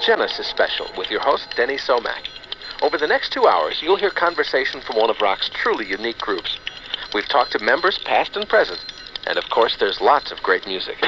Genesis Special with your host, Denny Somack. Over the next 2 hours, you'll hear conversation from one of rock's truly unique groups. We've talked to members past and present, and of course, there's lots of great music.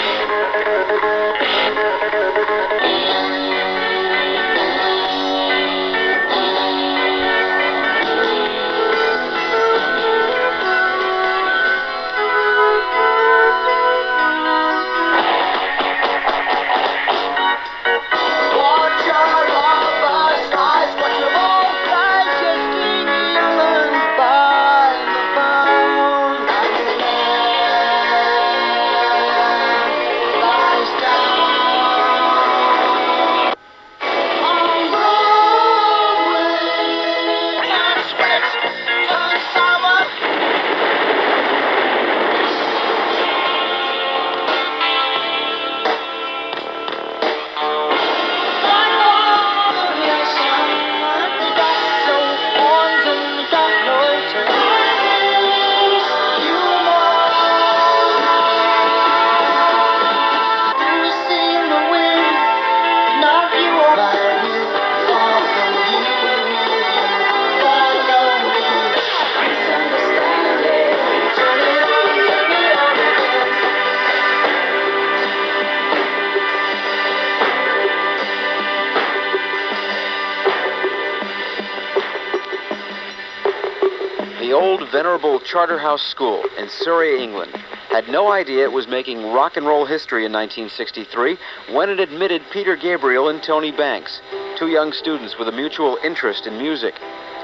Venerable Charterhouse School in Surrey, England, had no idea it was making rock and roll history in 1963 when it admitted Peter Gabriel and Tony Banks, two young students with a mutual interest in music.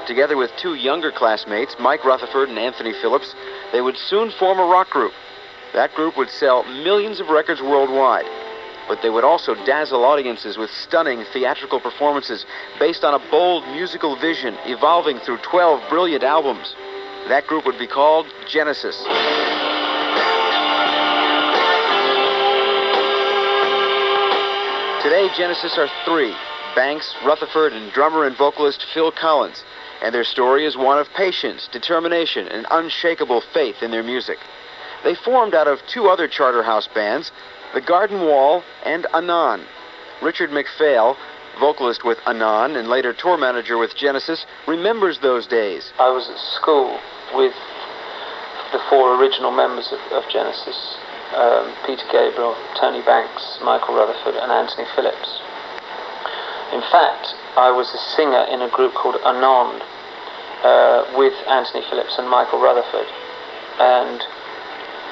Together with two younger classmates, Mike Rutherford and Anthony Phillips, they would soon form a rock group. That group would sell millions of records worldwide, but they would also dazzle audiences with stunning theatrical performances based on a bold musical vision evolving through 12 brilliant albums. That group would be called Genesis. Today, Genesis are three: Banks, Rutherford, and drummer and vocalist Phil Collins. And their story is one of patience, determination, and unshakable faith in their music. They formed out of two other Charterhouse bands, The Garden Wall and Anon. Richard MacPhail, vocalist with Anon and later tour manager with Genesis, remembers those days. I was at school with the four original members of Genesis, Peter Gabriel, Tony Banks, Michael Rutherford, and Anthony Phillips. In fact, I was a singer in a group called Anon with Anthony Phillips and Michael Rutherford. And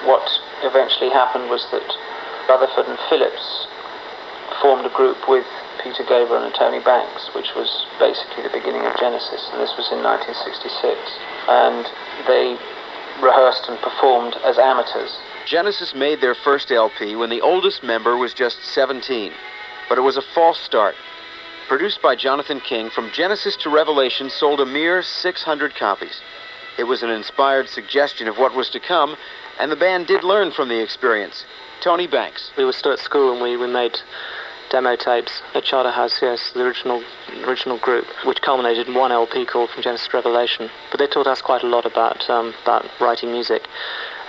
what eventually happened was that Rutherford and Phillips formed a group with Peter Gabriel and Tony Banks, which was basically the beginning of Genesis, and this was in 1966. And they rehearsed and performed as amateurs. Genesis made their first LP when the oldest member was just 17, but it was a false start. Produced by Jonathan King, From Genesis to Revelation sold a mere 600 copies. It was an inspired suggestion of what was to come, and the band did learn from the experience. Tony Banks. We were still at school and we made demo tapes at Charterhouse, yes, the original group, which culminated in one LP called From Genesis to Revelation. But they taught us quite a lot about writing music.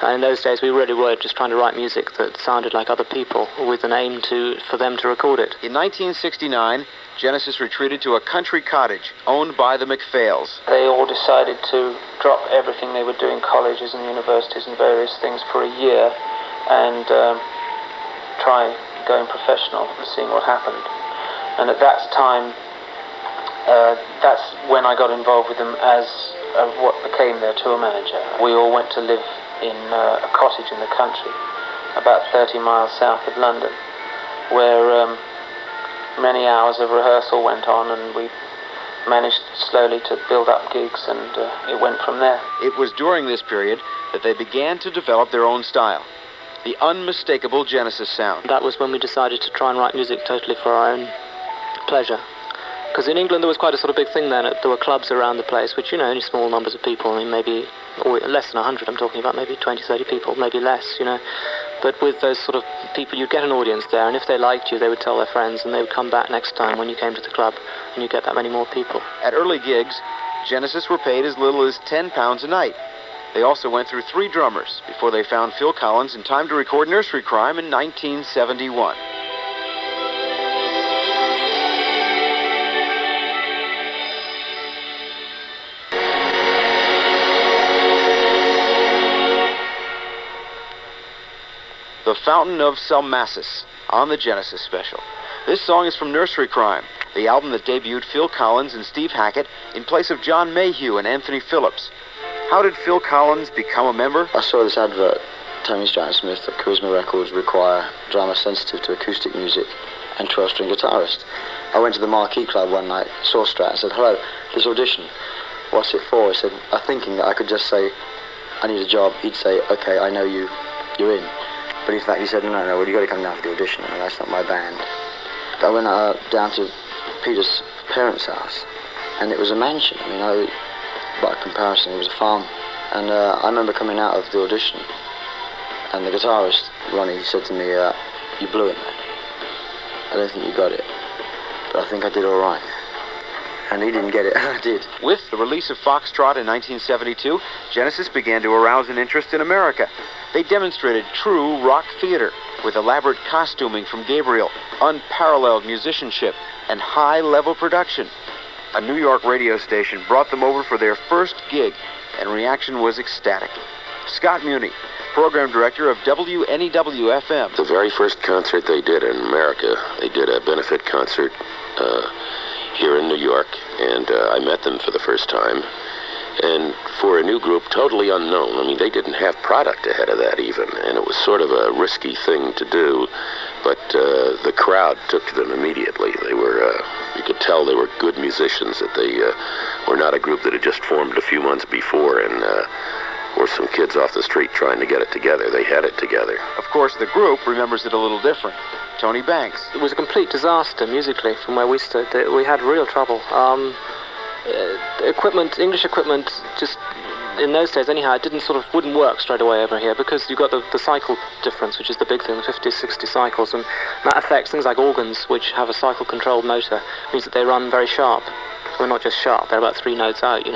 In those days, we really were just trying to write music that sounded like other people, with an aim for them to record it. In 1969, Genesis retreated to a country cottage owned by the MacPhails. They all decided to drop everything they were doing, colleges and universities and various things, for a year, and try going professional and seeing what happened. And at that time, that's when I got involved with them as what became their tour manager. We all went to live in a cottage in the country, about 30 miles south of London, where many hours of rehearsal went on, and we managed slowly to build up gigs, and it went from there. It was during this period that they began to develop their own style, the unmistakable Genesis sound. That was when we decided to try and write music totally for our own pleasure. Because in England there was quite a sort of big thing then. There were clubs around the place, which, only small numbers of people. I mean, maybe or less than 100, I'm talking about maybe 20, 30 people, maybe less, But with those sort of people, you'd get an audience there, and if they liked you, they would tell their friends, and they would come back next time when you came to the club, and you get that many more people. At early gigs, Genesis were paid as little as £10 a night. They also went through 3 drummers before they found Phil Collins in time to record Nursery Crime in 1971. Fountain of Salmacis on the Genesis special. This song is from Nursery Crime, the album that debuted Phil Collins and Steve Hackett in place of John Mayhew and Anthony Phillips. How did Phil Collins become a member? I saw this advert, Tony Stratton-Smith, that Charisma Records require drummer sensitive to acoustic music and 12-string guitarist. I went to the Marquee Club one night, saw Strat and said, "Hello, this audition, what's it for?" He said, thinking that I could just say, "I need a job." He'd say, "Okay, I know you, you're in." But in fact he said, no, well, you got to come down for the audition, and that's not my band. I went down to Peter's parents' house, and it was a mansion. I mean, by comparison, it was a farm. And I remember coming out of the audition, and the guitarist, Ronnie, said to me, "You blew it, man. I don't think you got it, but I think I did all right." And he didn't get it, and I did. With the release of Foxtrot in 1972, Genesis began to arouse an interest in America. They demonstrated true rock theater with elaborate costuming from Gabriel, unparalleled musicianship, and high-level production. A New York radio station brought them over for their first gig, and reaction was ecstatic. Scott Muni, program director of WNEW-FM. The very first concert they did in America, they did a benefit concert here in New York, and I met them for the first time. And for a new group, totally unknown. I mean, they didn't have product ahead of that even, and it was sort of a risky thing to do, but the crowd took to them immediately. They were, you could tell they were good musicians, that they were not a group that had just formed a few months before and were some kids off the street trying to get it together. They had it together. Of course, the group remembers it a little different. Tony Banks. It was a complete disaster musically from where we stood. We had real trouble. English equipment, just in those days anyhow, it wouldn't work straight away over here because you've got the cycle difference, which is the big thing, the 50, 60 cycles, and that affects things like organs, which have a cycle-controlled motor. It means that they run very sharp. Well, not just sharp, they're about 3 notes out,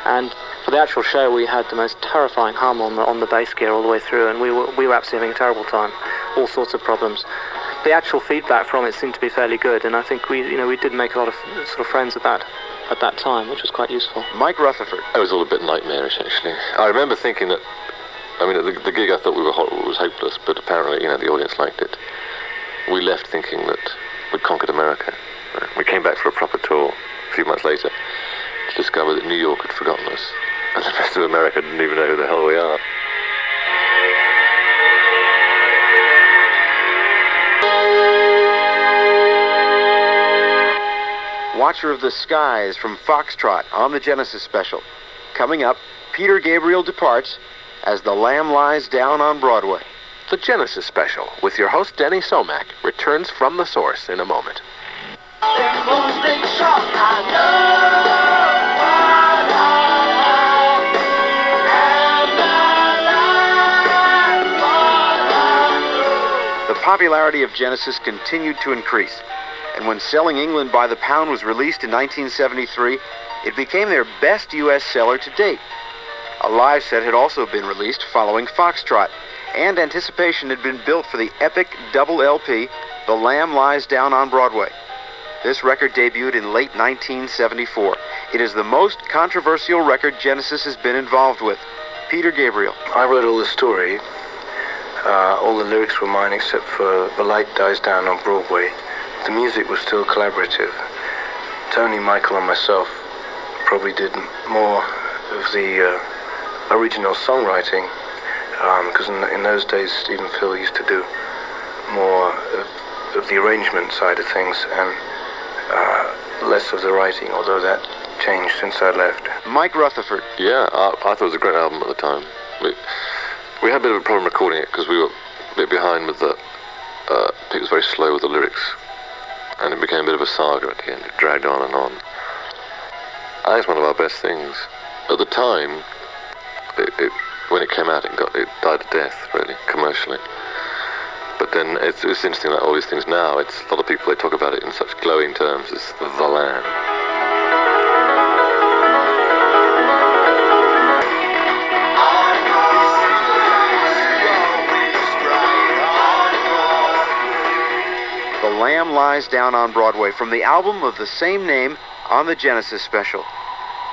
And for the actual show, we had the most terrifying hum on the bass gear all the way through, and we were absolutely having a terrible time. All sorts of problems. The actual feedback from it seemed to be fairly good, and I think we did make a lot of sort of friends at that time, which was quite useful. Mike Rutherford. It was all a bit nightmarish, actually. I remember thinking that, at the gig I thought was hopeless, but apparently, the audience liked it. We left thinking that we'd conquered America. We came back for a proper tour a few months later to discover that New York had forgotten us, and the rest of America didn't even know who the hell we are. Watcher of the Skies from Foxtrot on the Genesis special. Coming up, Peter Gabriel departs as the Lamb lies down on Broadway. The Genesis special with your host Denny Somack returns from the source in a moment. The popularity of Genesis continued to increase. And when Selling England by the Pound was released in 1973, it became their best U.S. seller to date. A live set had also been released following Foxtrot, and anticipation had been built for the epic double LP, The Lamb Lies Down on Broadway. This record debuted in late 1974. It is the most controversial record Genesis has been involved with. Peter Gabriel. I wrote all the story. All the lyrics were mine except for The Light Dies Down on Broadway. The music was still collaborative. Tony, Michael, and myself probably did more of the original songwriting, because in those days, Steve and Phil used to do more of the arrangement side of things and less of the writing, although that changed since I left. Mike Rutherford. Yeah, I thought it was a great album at the time. We had a bit of a problem recording it because we were a bit behind with the... it was very slow with the lyrics. And it became a bit of a saga at the end. It dragged on and on. I think it's one of our best things. At the time, when it came out, it died a death, really, commercially. But then it's interesting that all these things now, a lot of people, they talk about it in such glowing terms as The Lamb. The Lamb Lies Down on Broadway from the album of the same name on the Genesis special.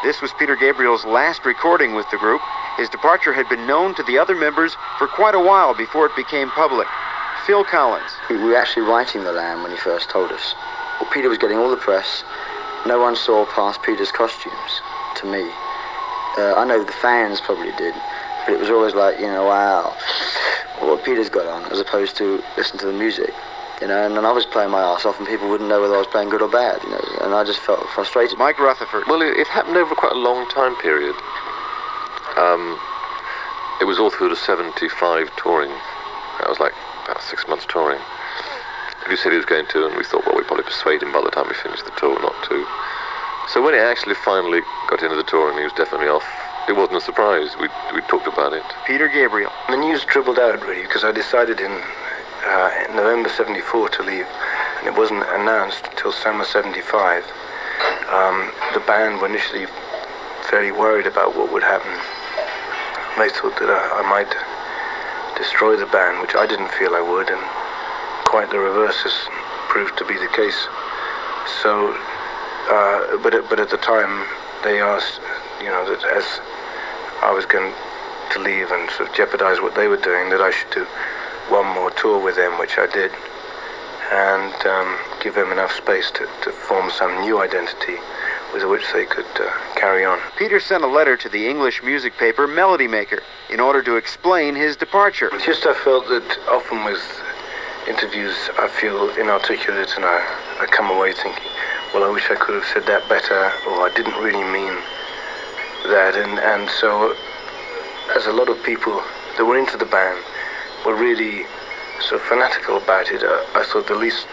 This was Peter Gabriel's last recording with the group. His departure had been known to the other members for quite a while before it became public. Phil Collins. We were actually writing The Lamb when he first told us. Well, Peter was getting all the press. No one saw past Peter's costumes, to me. I know the fans probably did, but it was always like, wow, what Peter's got on, as opposed to listen to the music. And I was playing my arse off and people wouldn't know whether I was playing good or bad, and I just felt frustrated. Mike Rutherford. Well, it happened over quite a long time period. It was all through the 75 touring. That was like about 6 months touring. He said he was going to, and we thought, well, we'd probably persuade him by the time we finished the tour not to. So when he actually finally got into the tour and he was definitely off, it wasn't a surprise. We talked about it. Peter Gabriel. The news dribbled out, really, because I decided in November 74 to leave, and it wasn't announced until summer 75. The band were initially fairly worried about what would happen. They thought that I might destroy the band, which I didn't feel I would, and quite the reverse has proved to be the case. So, but at the time, they asked, that as I was going to leave and sort of jeopardize what they were doing, that I should do one more tour with them, which I did, and give them enough space to form some new identity with which they could carry on. Peter sent a letter to the English music paper Melody Maker in order to explain his departure. It's just I felt that often with interviews I feel inarticulate, and I come away thinking, well, I wish I could have said that better, or I didn't really mean that, and so as a lot of people that were into the band were really so fanatical about it, I thought the least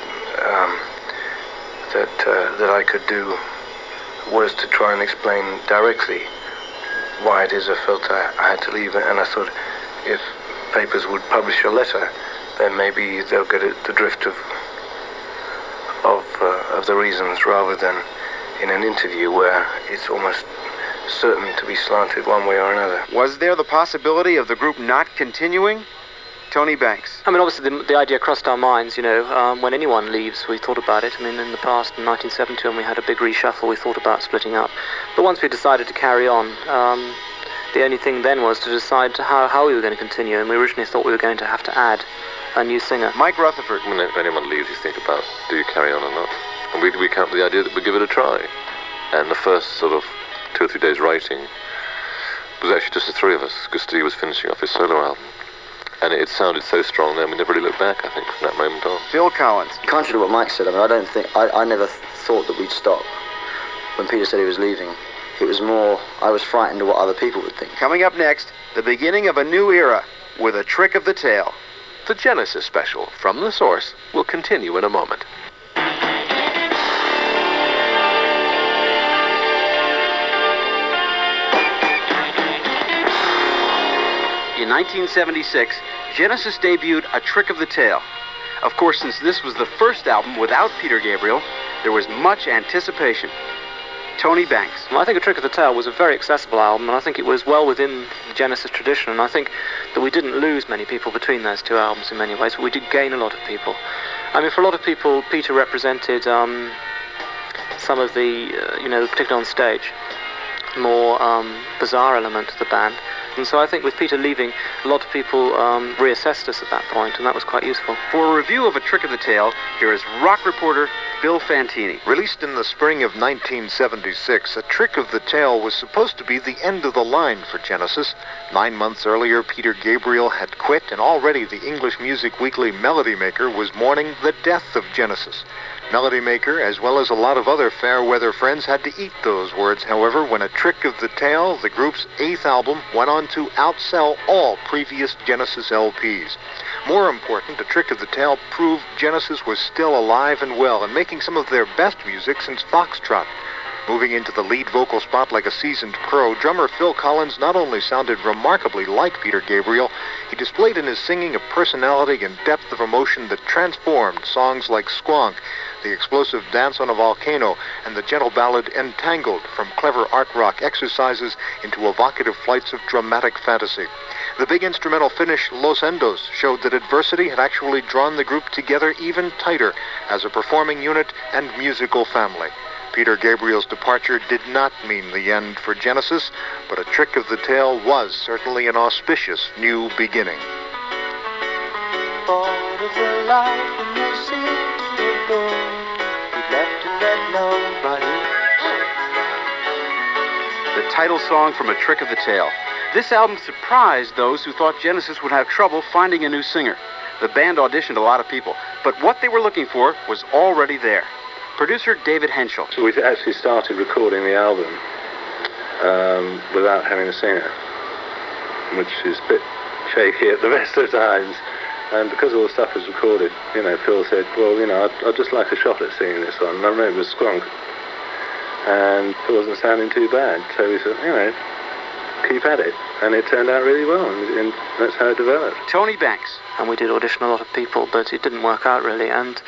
that I could do was to try and explain directly why it is I felt I had to leave, and I thought if papers would publish a letter, then maybe they'll get the drift of the reasons, rather than in an interview where it's almost certain to be slanted one way or another. Was there the possibility of the group not continuing? Tony Banks. I mean, obviously the idea crossed our minds, when anyone leaves, we thought about it. I mean, in the past, in 1970, when we had a big reshuffle, we thought about splitting up. But once we decided to carry on, the only thing then was to decide how we were going to continue, and we originally thought we were going to have to add a new singer. Mike Rutherford. When anyone leaves, you think about, do you carry on or not? And we came up with the idea that we'd give it a try. And the first sort of 2 or 3 days writing was actually just the three of us, because Steve was finishing off his solo album. And it sounded so strong then, we never really looked back, I think, from that moment on. Phil Collins. Contrary to what Mike said, I never thought that we'd stop. When Peter said he was leaving, it was more, I was frightened of what other people would think. Coming up next, the beginning of a new era with a trick of the tail. The Genesis special, From the Source, will continue in a moment. In 1976, Genesis debuted A Trick of the Tail. Of course, since this was the first album without Peter Gabriel, there was much anticipation. Tony Banks. Well, I think A Trick of the Tail was a very accessible album, and I think it was well within the Genesis tradition, and I think that we didn't lose many people between those two albums in many ways, but we did gain a lot of people. I mean, for a lot of people, Peter represented some of the, particularly on stage, more bizarre element of the band. And so I think with Peter leaving, a lot of people reassessed us at that point, and that was quite useful. For a review of A Trick of the Tail, here is rock reporter Bill Fantini. Released in the spring of 1976, A Trick of the Tail was supposed to be the end of the line for Genesis. 9 months earlier, Peter Gabriel had quit, and already the English music weekly Melody Maker was mourning the death of Genesis. Melody Maker, as well as a lot of other fair-weather friends, had to eat those words, however, when A Trick of the Tail, the group's 8th album, went on to outsell all previous Genesis LPs. More important, A Trick of the Tail proved Genesis was still alive and well and making some of their best music since Foxtrot. Moving into the lead vocal spot like a seasoned pro, drummer Phil Collins not only sounded remarkably like Peter Gabriel, he displayed in his singing a personality and depth of emotion that transformed songs like Squonk, the explosive Dance on a Volcano, and the gentle ballad Entangled from clever art rock exercises into evocative flights of dramatic fantasy. The big instrumental finish, Los Endos, showed that adversity had actually drawn the group together even tighter as a performing unit and musical family. Peter Gabriel's departure did not mean the end for Genesis, but A Trick of the Tail was certainly an auspicious new beginning. Thought of life in no city of gold. He left to let nobody. The title song from A Trick of the Tail. This album surprised those who thought Genesis would have trouble finding a new singer. The band auditioned a lot of people, but what they were looking for was already there. Producer David Henschel. So we actually started recording the album without having a singer, which is a bit shaky at the best of times. And because all the stuff was recorded, Phil said, well, I'd just like a shot at singing this one. And I remember it was Squonk. And it wasn't sounding too bad. So we said, keep at it. And it turned out really well, and that's how it developed. Tony Banks. And we did audition a lot of people, but it didn't work out really. And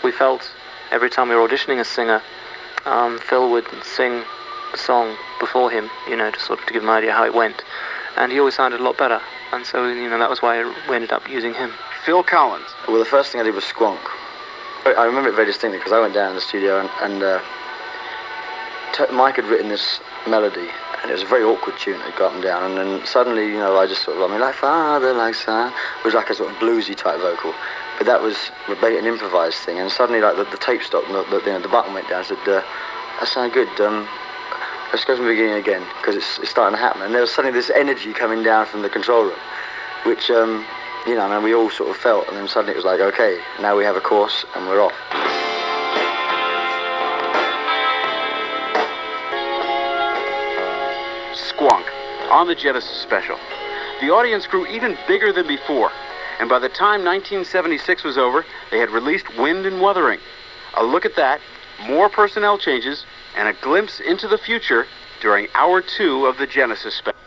we felt every time we were auditioning a singer, Phil would sing the song before him, to sort of to give him an idea how it went. And he always sounded a lot better. And so, that was why we ended up using him. Phil Collins. Well, the first thing I did was Squonk. I remember it very distinctly because I went down in the studio and Mike had written this melody, and it was a very awkward tune. It got up and down, and then suddenly, I just sort of, like father, like son, it was like a sort of bluesy type vocal. But that was an improvised thing, and suddenly, like the tape stopped, and the button went down. I said, that sounded good. Let's go from the beginning again, because it's starting to happen. And there was suddenly this energy coming down from the control room, which, we all sort of felt. And then suddenly it was like, okay, now we have a course, and we're off. Squonk on the Genesis special. The audience grew even bigger than before, and by the time 1976 was over, they had released Wind and Wuthering. A look at that, more personnel changes, and a glimpse into the future during Hour 2 of the Genesis special.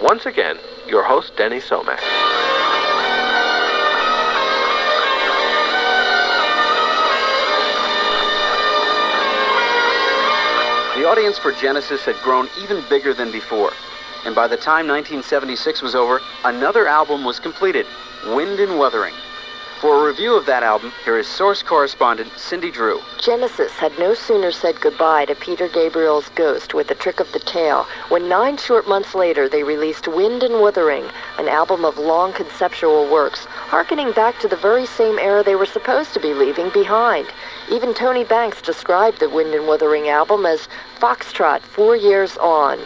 Once again, your host, Denny Somack. The audience for Genesis had grown even bigger than before, and by the time 1976 was over, another album was completed, Wind and Wuthering. For a review of that album, here is Source correspondent Cindy Drew. Genesis had no sooner said goodbye to Peter Gabriel's Ghost with A Trick of the Tail when 9 short months later they released Wind and Wuthering, an album of long conceptual works, hearkening back to the very same era they were supposed to be leaving behind. Even Tony Banks described the Wind and Wuthering album as Foxtrot 4 years on.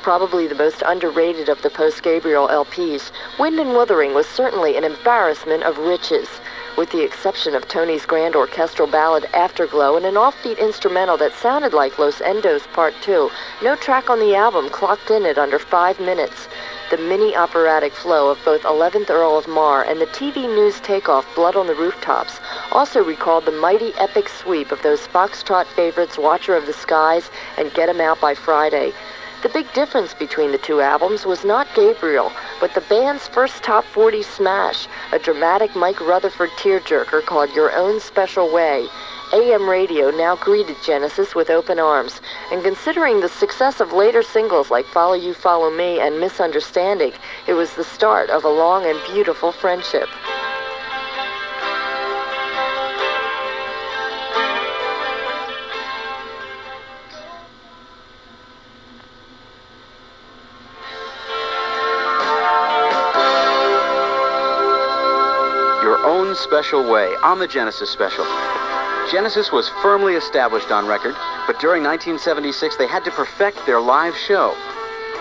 Probably the most underrated of the post-Gabriel LPs, Wind and Wuthering was certainly an embarrassment of riches. With the exception of Tony's grand orchestral ballad Afterglow and an offbeat instrumental that sounded like Los Endos Part 2, no track on the album clocked in at under 5 minutes. The mini-operatic flow of both 11th Earl of Mar and the TV news takeoff Blood on the Rooftops also recalled the mighty epic sweep of those Foxtrot favorites Watcher of the Skies and Get 'Em Out by Friday. The big difference between the two albums was not Gabriel, but the band's first top 40 smash, a dramatic Mike Rutherford tearjerker called Your Own Special Way. AM radio now greeted Genesis with open arms, and considering the success of later singles like Follow You, Follow Me and Misunderstanding, it was the start of a long and beautiful friendship. Your Own Special Way on the Genesis special. Genesis was firmly established on record, but during 1976 they had to perfect their live show.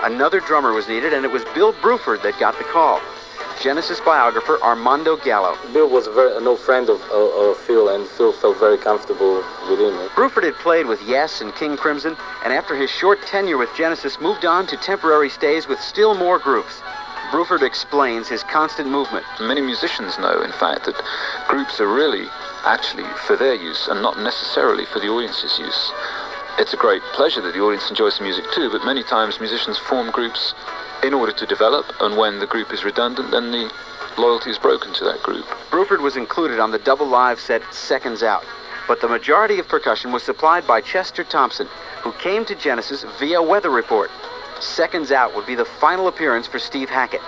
Another drummer was needed, and it was Bill Bruford that got the call. Genesis biographer Armando Gallo. Bill was an old friend of Phil, and Phil felt very comfortable with him. Bruford had played with Yes and King Crimson, and after his short tenure with Genesis, moved on to temporary stays with still more groups. Bruford explains his constant movement. Many musicians know, in fact, that groups are really actually for their use and not necessarily for the audience's use. It's a great pleasure that the audience enjoys the music too, but many times musicians form groups in order to develop, and when the group is redundant, then the loyalty is broken to that group. Bruford was included on the double live set Seconds Out, but the majority of percussion was supplied by Chester Thompson, who came to Genesis via Weather Report. Seconds Out would be the final appearance for Steve Hackett.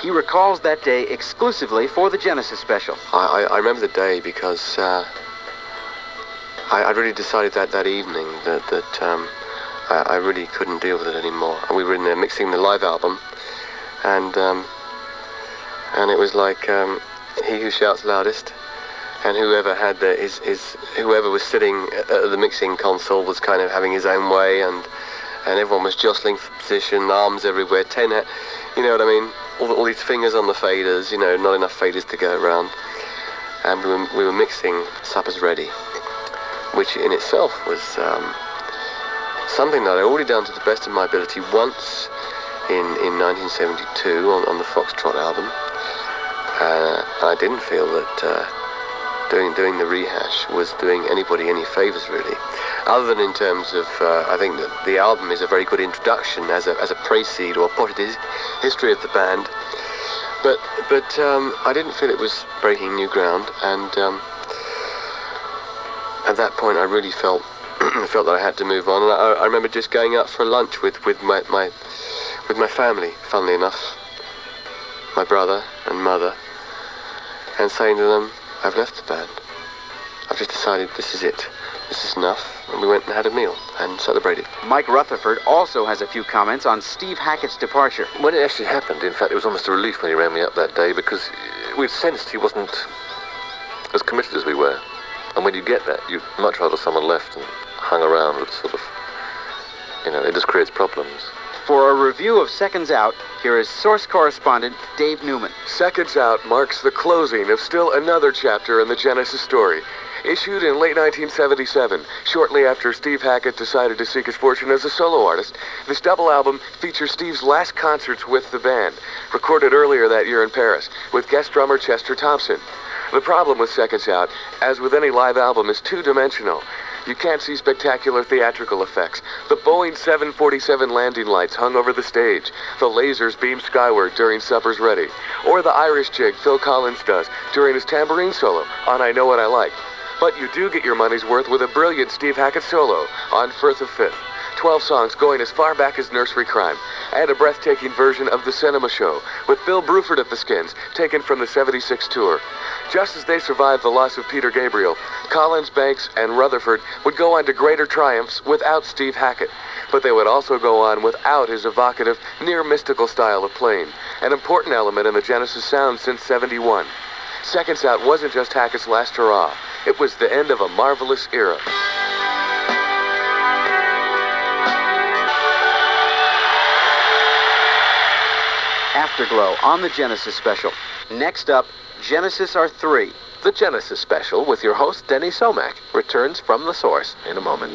He recalls that day exclusively for the Genesis special. I remember the day because I really decided that evening that I really couldn't deal with it anymore. And we were in there mixing the live album, and it was like he who shouts loudest, and whoever had whoever was sitting at the mixing console was kind of having his own way, and everyone was jostling for position, arms everywhere, you know what I mean? All these fingers on the faders, you know, not enough faders to go around, and we were mixing Supper's Ready, which in itself was something that I'd already done to the best of my ability once in 1972 on the Foxtrot album. I didn't feel that doing the rehash was doing anybody any favours, really, other than in terms of I think that the album is a very good introduction as a precede or part of the history of the band. But I didn't feel it was breaking new ground, and at that point I really felt that I had to move on. And I remember just going out for lunch with my family, funnily enough, my brother and mother, and saying to them, I've left the band. I've just decided this is it. This is enough. And we went and had a meal and celebrated. Mike Rutherford also has a few comments on Steve Hackett's departure. When it actually happened, in fact, it was almost a relief when he rang me up that day, because we'd sensed he wasn't as committed as we were. And when you get that, you'd much rather someone left and hung around with sort of, you know, it just creates problems. For a review of Seconds Out, here is Source correspondent Dave Newman. Seconds Out marks the closing of still another chapter in the Genesis story. Issued in late 1977, shortly after Steve Hackett decided to seek his fortune as a solo artist, this double album features Steve's last concerts with the band, recorded earlier that year in Paris, with guest drummer Chester Thompson. The problem with Seconds Out, as with any live album, is two-dimensional. You can't see spectacular theatrical effects. The Boeing 747 landing lights hung over the stage, the lasers beam skyward during Supper's Ready, or the Irish jig Phil Collins does during his tambourine solo on I Know What I Like. But you do get your money's worth with a brilliant Steve Hackett solo on Firth of Fifth. 12 songs going as far back as Nursery Crime, and a breathtaking version of The Cinema Show, with Bill Bruford at the Skins, taken from the '76 tour. Just as they survived the loss of Peter Gabriel, Collins, Banks, and Rutherford would go on to greater triumphs without Steve Hackett. But they would also go on without his evocative, near-mystical style of playing, an important element in the Genesis sound since '71. Seconds Out wasn't just Hackett's last hurrah. It was the end of a marvelous era. Afterglow on the Genesis Special. Next up, Genesis are three. The Genesis Special with your host, Denny Somack, returns from the source in a moment.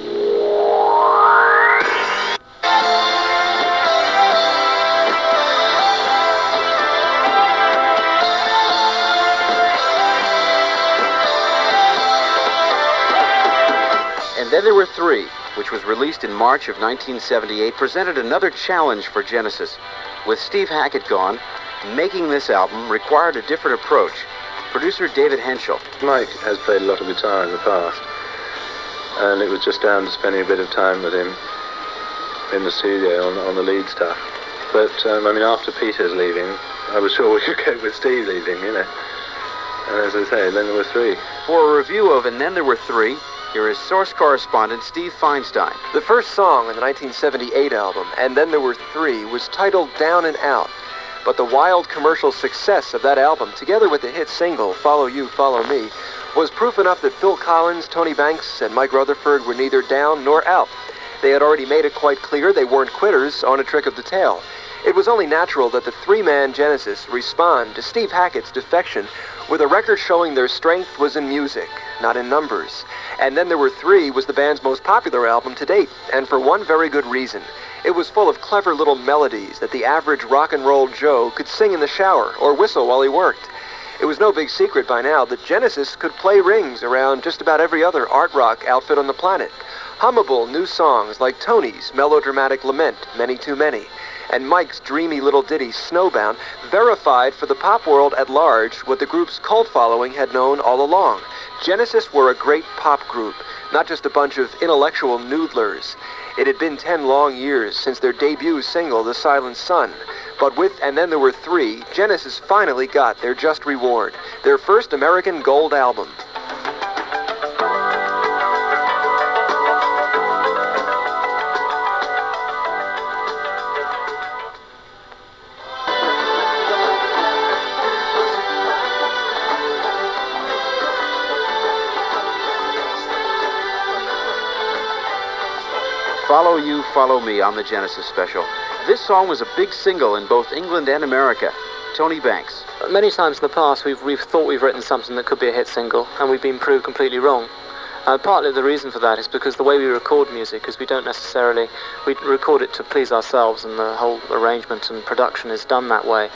And Then There Were Three, which was released in March of 1978, presented another challenge for Genesis. With Steve Hackett gone, making this album required a different approach. Producer David Henschel. Mike has played a lot of guitar in the past, and it was just down to spending a bit of time with him in the studio on the lead stuff. But, I mean, after Peter's leaving, I was sure we could go with Steve leaving, you know. And as I say, Then There Were Three. For a review of And Then There Were Three, here is Source correspondent Steve Feinstein. The first song on the 1978 album, And Then There Were Three, was titled Down and Out. But the wild commercial success of that album, together with the hit single, Follow You, Follow Me, was proof enough that Phil Collins, Tony Banks, and Mike Rutherford were neither down nor out. They had already made it quite clear they weren't quitters on A Trick of the Tail. It was only natural that the three-man Genesis respond to Steve Hackett's defection with a record showing their strength was in music, not in numbers. And Then There Were Three was the band's most popular album to date, and for one very good reason. It was full of clever little melodies that the average rock and roll Joe could sing in the shower or whistle while he worked. It was no big secret by now that Genesis could play rings around just about every other art rock outfit on the planet. Hummable new songs like Tony's melodramatic lament, Many Too Many, and Mike's dreamy little ditty, Snowbound, verified for the pop world at large what the group's cult following had known all along. Genesis were a great pop group, not just a bunch of intellectual noodlers. It had been 10 long years since their debut single, The Silent Sun. But with And Then There Were Three, Genesis finally got their just reward, their first American gold album. Follow You, Follow Me on the Genesis special. This song was a big single in both England and America. Tony Banks. Many times in the past we've thought we've written something that could be a hit single, and we've been proved completely wrong. Partly the reason for that is because the way we record music is we record it to please ourselves, and the whole arrangement and production is done that way.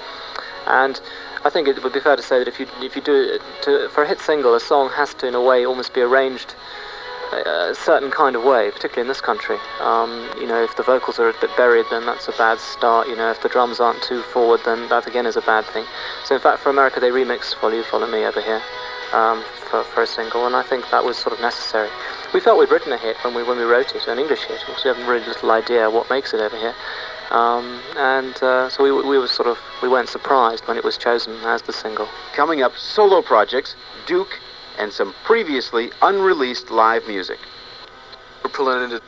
And I think it would be fair to say that if you do it for a hit single, a song has to, in a way, almost be arranged a certain kind of way, particularly in this country. If the vocals are a bit buried, then that's a bad start. If the drums aren't too forward, then that again is a bad thing. So in fact, for America, they remixed Follow You, Follow Me over here for a single, and I think that was sort of necessary. We felt we'd written a hit when we wrote it, an English hit, because we have a really little idea what makes it over here. So we weren't surprised when it was chosen as the single. Coming up, solo projects, Duke, and some previously unreleased live music. We're pulling into...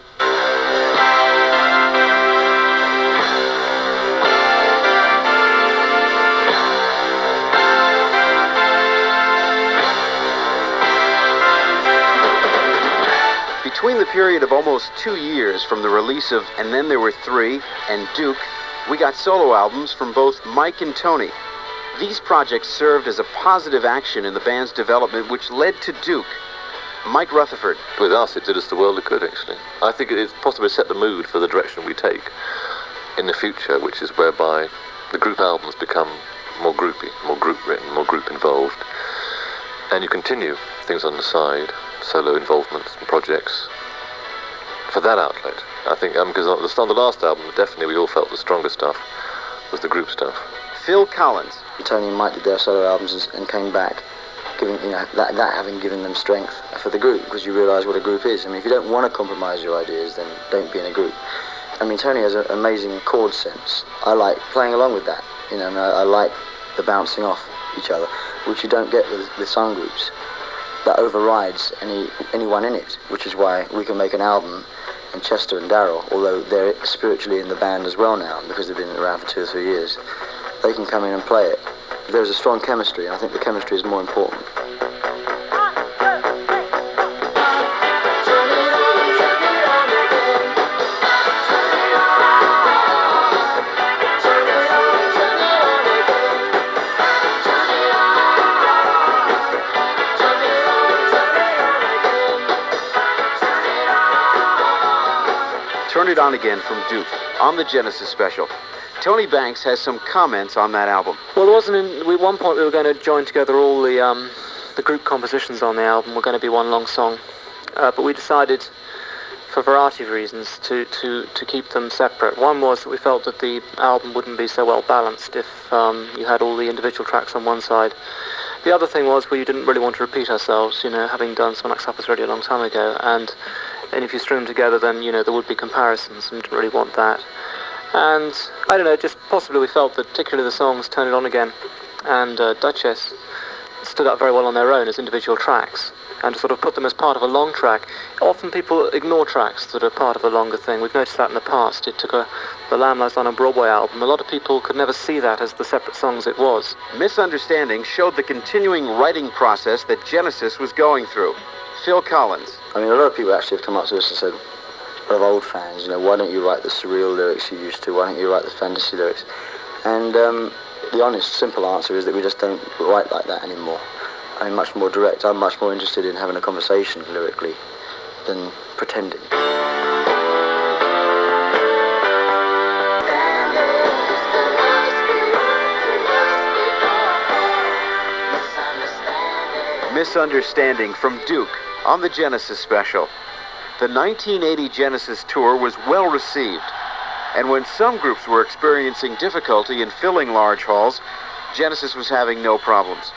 Between the period of almost 2 years from the release of And Then There Were Three and Duke, we got solo albums from both Mike and Tony. These projects served as a positive action in the band's development, which led to Duke. Mike Rutherford. With us, it did us the world of good, actually. I think it's possible to set the mood for the direction we take in the future, which is whereby the group albums become more groupy, more group written, more group involved. And you continue things on the side, solo involvements and projects, for that outlet. I think, because on the last album, definitely we all felt the stronger stuff was the group stuff. Phil Collins. Tony and Mike did their solo albums and came back, giving that having given them strength for the group, because you realise what a group is. I mean, if you don't want to compromise your ideas, then don't be in a group. I mean, Tony has an amazing chord sense. I like playing along with that, and I like the bouncing off each other, which you don't get with song groups. That overrides anyone in it, which is why we can make an album, and Chester and Darryl, although they're spiritually in the band as well now, because they've been around for 2 or 3 years, they can come in and play it. There's a strong chemistry, and I think the chemistry is more important. Turn It On Again from Duke on the Genesis special. Tony Banks has some comments on that album. Well, at one point we were going to join together all the group compositions on the album. We're going to be one long song, but we decided, for a variety of reasons, to keep them separate. One was that we felt that the album wouldn't be so well balanced if you had all the individual tracks on one side. The other thing was we didn't really want to repeat ourselves, having done Someone Like Supper's Ready a long time ago, and if you string them together, then there would be comparisons, and we didn't really want that. And I don't know, just possibly we felt that particularly the songs Turn It On Again and Duchess stood up very well on their own as individual tracks, and to sort of put them as part of a long track. Often people ignore tracks that are part of a longer thing. We've noticed that in the past. It took the Lamb Lies Down on Broadway album. A lot of people could never see that as the separate songs it was. Misunderstanding showed the continuing writing process that Genesis was going through. Phil Collins. I mean, a lot of people actually have come up to us and said, a lot of old fans, why don't you write the surreal lyrics you used to? Why don't you write the fantasy lyrics? And the honest, simple answer is that we just don't write like that anymore. I'm much more direct. I'm much more interested in having a conversation lyrically than pretending. Misunderstanding from Duke on the Genesis special. The 1980 Genesis tour was well received, and when some groups were experiencing difficulty in filling large halls, Genesis was having no problems.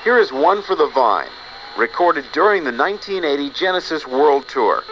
Here is One for the Vine, recorded during the 1980 Genesis World Tour.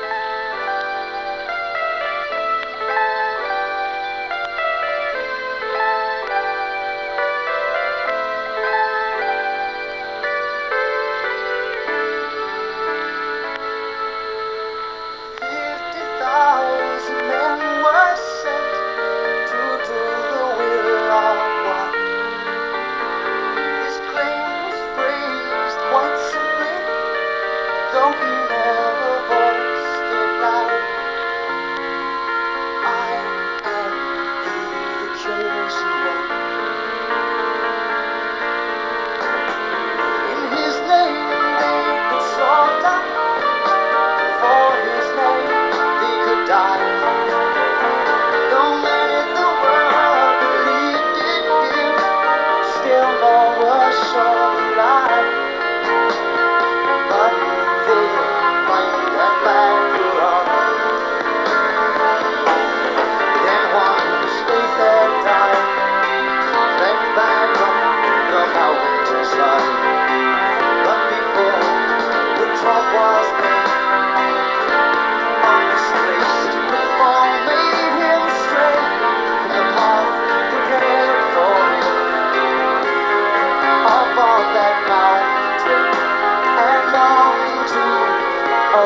Don't you never voice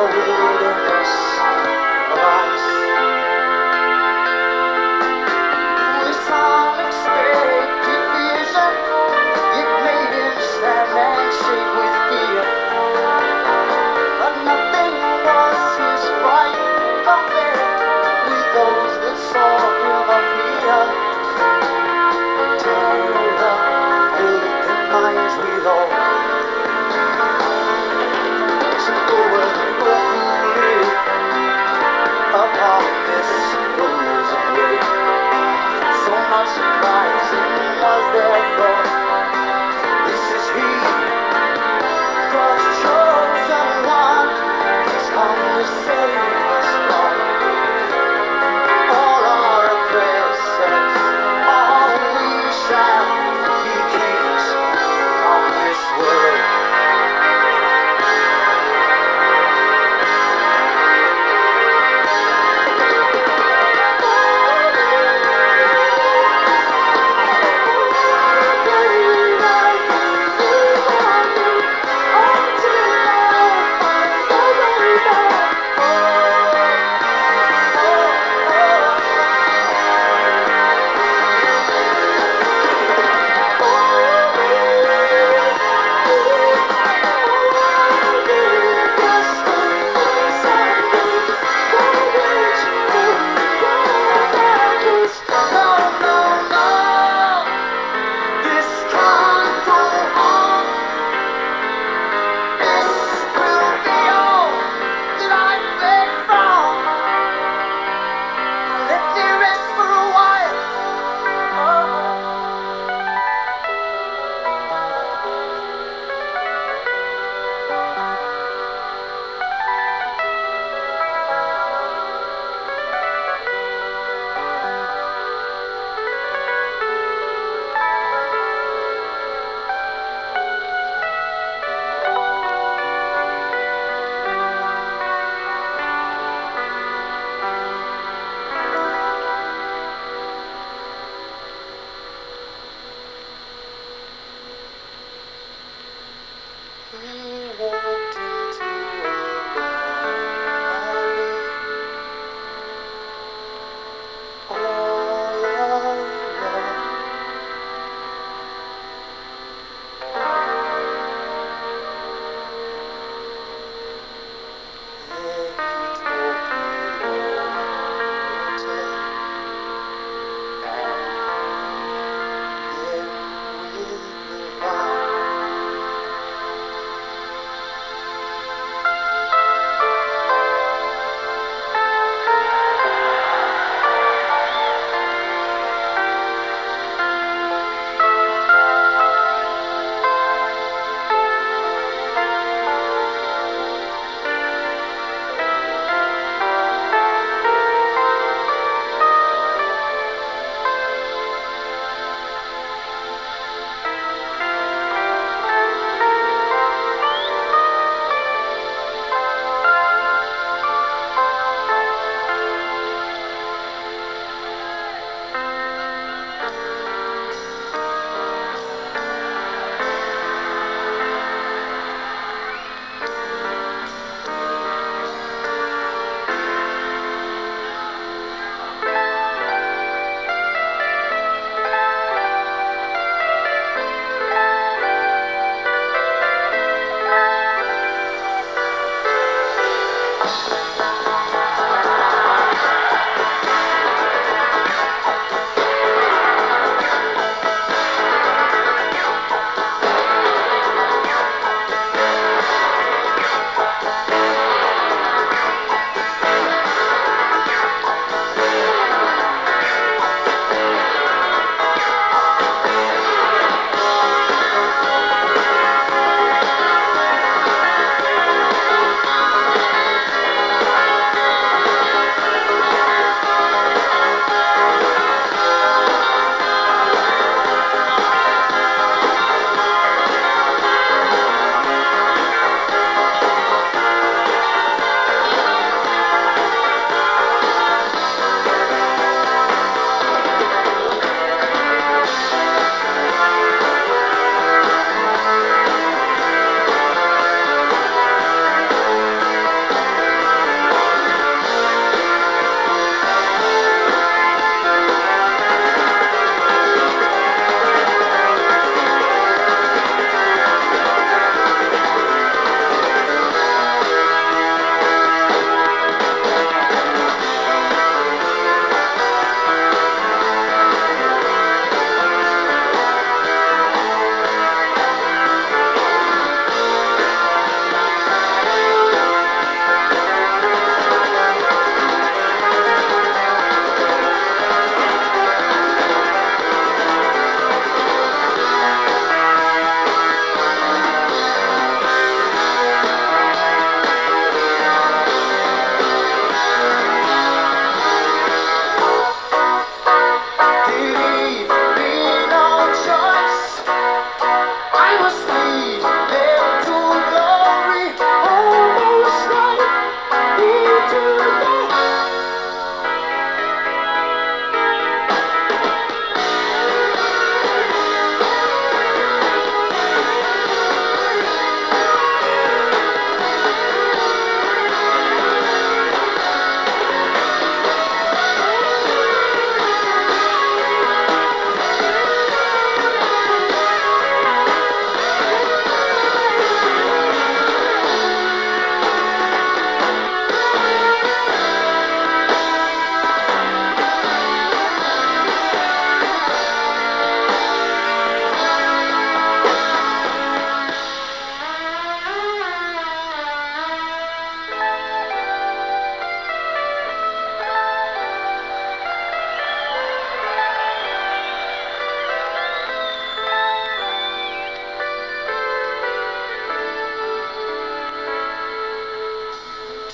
wilderness of ice. This unexpected vision, it made him stand and shake with fear. But nothing was his fright compared with those that saw him appear. Terror filled their minds with awe.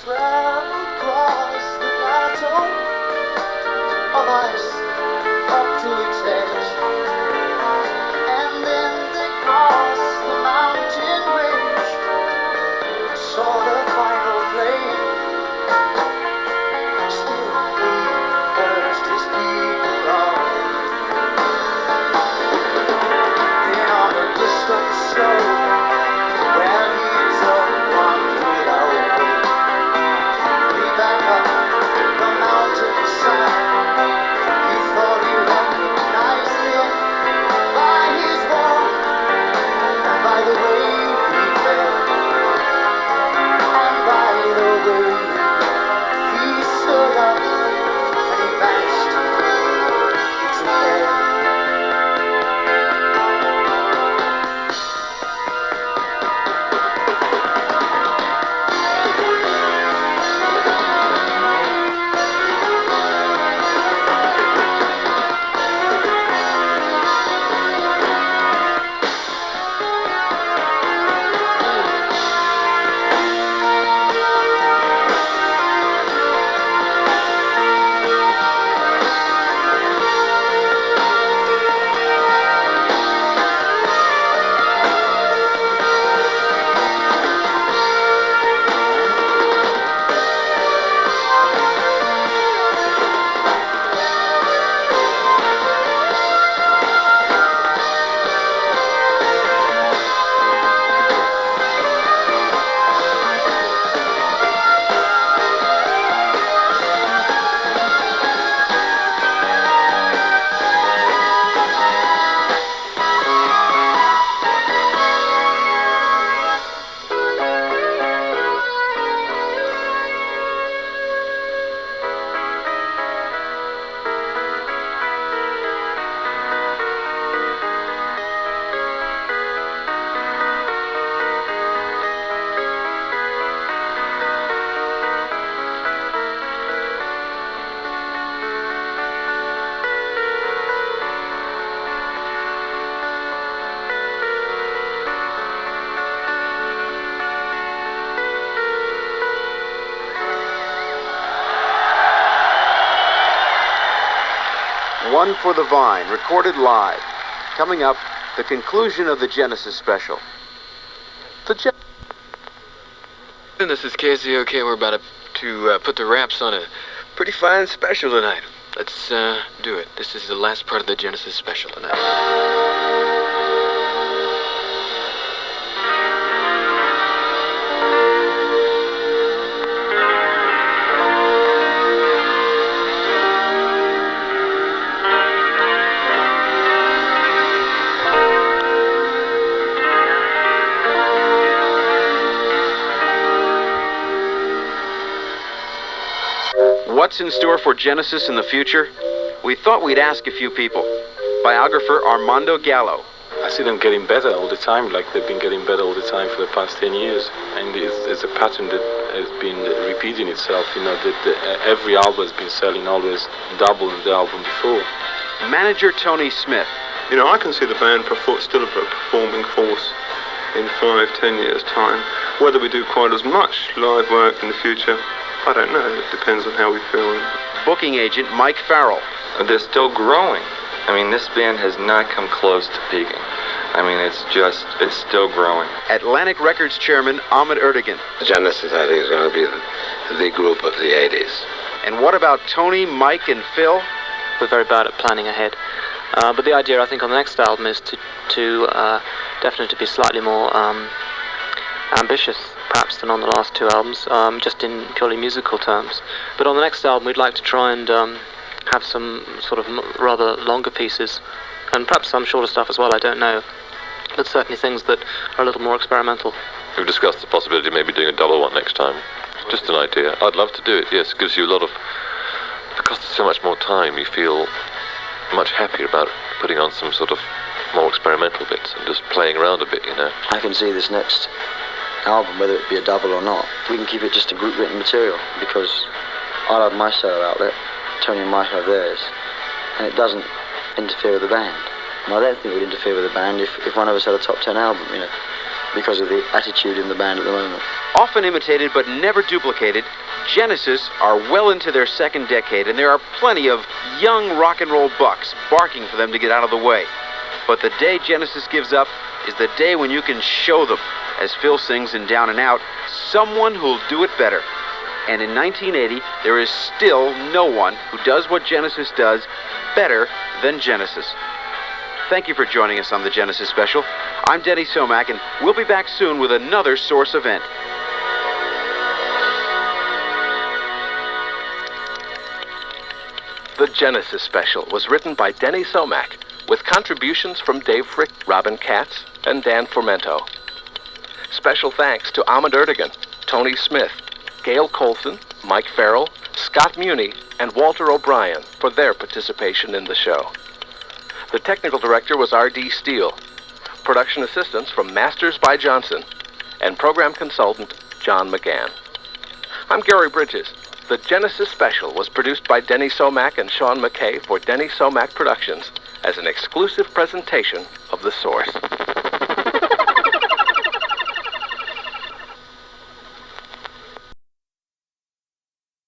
traveled across the plateau of ice up to its edge, and then they crossed the mountain range, saw the final plain. Still he urged his people on. Then on the distant snow, where he took one without hope, he back up the mountainside. He thought he recognized him by his walk and by the way he felt, and by the way he stood up and he vanished into air. One for the Vine, recorded live. Coming up, the conclusion of the Genesis special. This is KZOK. We're about to put the wraps on a pretty fine special tonight. Let's do it. This is the last part of the Genesis special tonight. What's in store for Genesis in the future? We thought we'd ask a few people. Biographer Armando Gallo. I see them getting better all the time, like they've been getting better all the time for the past 10 years. And it's a pattern that has been repeating itself, you know, that every album has been selling always double the album before. Manager Tony Smith. You know, I can see the band still a performing force in 5-10 years' time. Whether we do quite as much live work in the future, I don't know. It depends on how we feel. Booking agent Mike Farrell. They're still growing. I mean, this band has not come close to peaking. I mean, it's still growing. Atlantic Records chairman Ahmet Erdogan. Genesis, I think, is going to be the group of the 80s. And what about Tony, Mike, and Phil? We're very bad at planning ahead. But the idea, I think, on the next album is to definitely to be slightly more ambitious, perhaps, than on the last two albums, just in purely musical terms. But on the next album, we'd like to try and have some sort of rather longer pieces, and perhaps some shorter stuff as well, I don't know. But certainly things that are a little more experimental. We've discussed the possibility of maybe doing a double one next time. Just an idea. I'd love to do it, yes. It gives you a lot of... Because there's so much more time, you feel much happier about putting on some sort of more experimental bits and just playing around a bit, you know. I can see this next album, whether it be a double or not, we can keep it just a group written material, because I'll have my solo outlet, Tony and Mike have theirs, and it doesn't interfere with the band. And I don't think it would interfere with the band if one of us had a top 10 album, you know. because of the attitude in the band at the moment. Often imitated but never duplicated, Genesis are well into their second decade, and there are plenty of young rock and roll bucks barking for them to get out of the way. But the day Genesis gives up is the day when you can show them, as Phil sings in Down and Out, someone who'll do it better. And in 1980, there is still no one who does what Genesis does better than Genesis. Thank you for joining us on the Genesis Special. I'm Denny Somack, and we'll be back soon with another Source event. The Genesis Special was written by Denny Somack, with contributions from Dave Frick, Robin Katz, and Dan Formento. Special thanks to Ahmed Erdogan, Tony Smith, Gail Colson, Mike Farrell, Scott Muni, and Walter O'Brien for their participation in the show. The technical director was R.D. Steele. Production assistance from Masters by Johnson, and program consultant John McGann. I'm Gary Bridges. The Genesis Special was produced by Denny Somack and Sean McKay for Denny Somack Productions as an exclusive presentation of The Source.